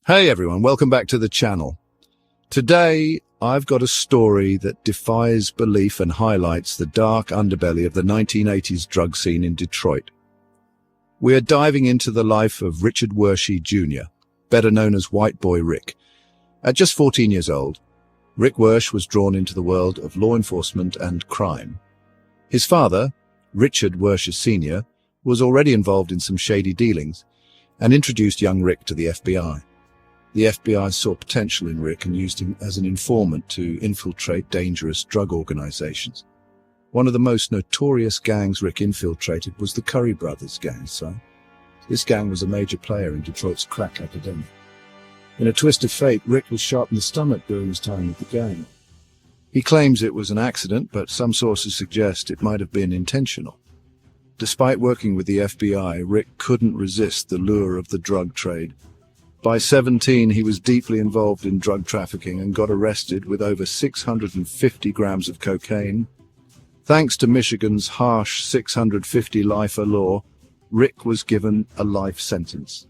Hey everyone, welcome back to the channel. Today, I've got a story that defies belief and highlights the dark underbelly of the 1980s drug scene in Detroit. We are diving into the life of Richard Wershe Jr., better known as White Boy Rick. At just 14 years old, Rick Wershe was drawn into the world of law enforcement and crime. His father, Richard Wershe Sr., was already involved in some shady dealings and introduced young Rick to the FBI. The FBI saw potential in Rick and used him as an informant to infiltrate dangerous drug organizations. One of the most notorious gangs Rick infiltrated was the Curry Brothers gang, so this gang was a major player in Detroit's crack epidemic. In a twist of fate, Rick was shot in the stomach during his time with the gang. He claims it was an accident, but some sources suggest it might have been intentional. Despite working with the FBI, Rick couldn't resist the lure of the drug trade. By 17, he was deeply involved in drug trafficking and got arrested with over 650 grams of cocaine. Thanks to Michigan's harsh 650 lifer law, Rick was given a life sentence.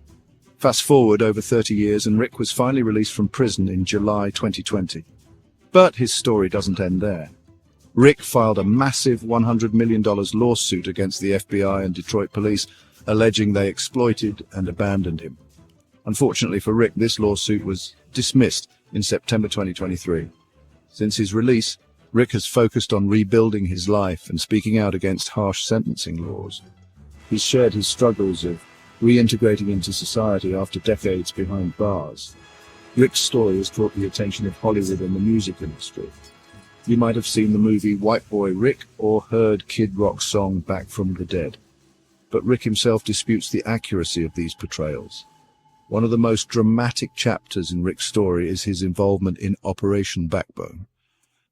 Fast forward over 30 years and Rick was finally released from prison in July 2020. But his story doesn't end there. Rick filed a massive $100 million lawsuit against the FBI and Detroit police, alleging they exploited and abandoned him. Unfortunately for Rick, this lawsuit was dismissed in September 2023. Since his release, Rick has focused on rebuilding his life and speaking out against harsh sentencing laws. He's shared his struggles of reintegrating into society after decades behind bars. Rick's story has caught the attention of Hollywood and the music industry. You might have seen the movie White Boy Rick or heard Kid Rock's song Back from the Dead. But Rick himself disputes the accuracy of these portrayals. One of the most dramatic chapters in Rick's story is his involvement in Operation Backbone.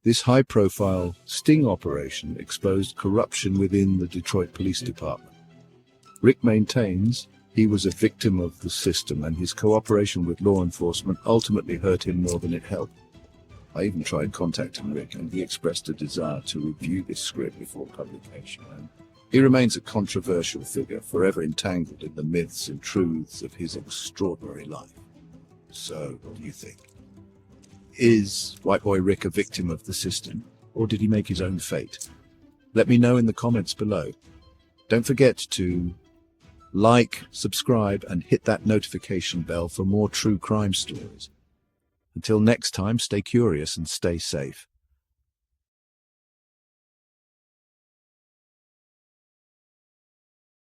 This high-profile sting operation exposed corruption within the Detroit Police Department. Rick maintains he was a victim of the system, and his cooperation with law enforcement ultimately hurt him more than it helped. I even tried contacting Rick, and he expressed a desire to review this script before publication. He remains a controversial figure, forever entangled in the myths and truths of his extraordinary life. So, what do you think? Is White Boy Rick a victim of the system, or did he make his own fate? Let me know in the comments below. Don't forget to like, subscribe, and hit that notification bell for more true crime stories. Until next time, stay curious and stay safe.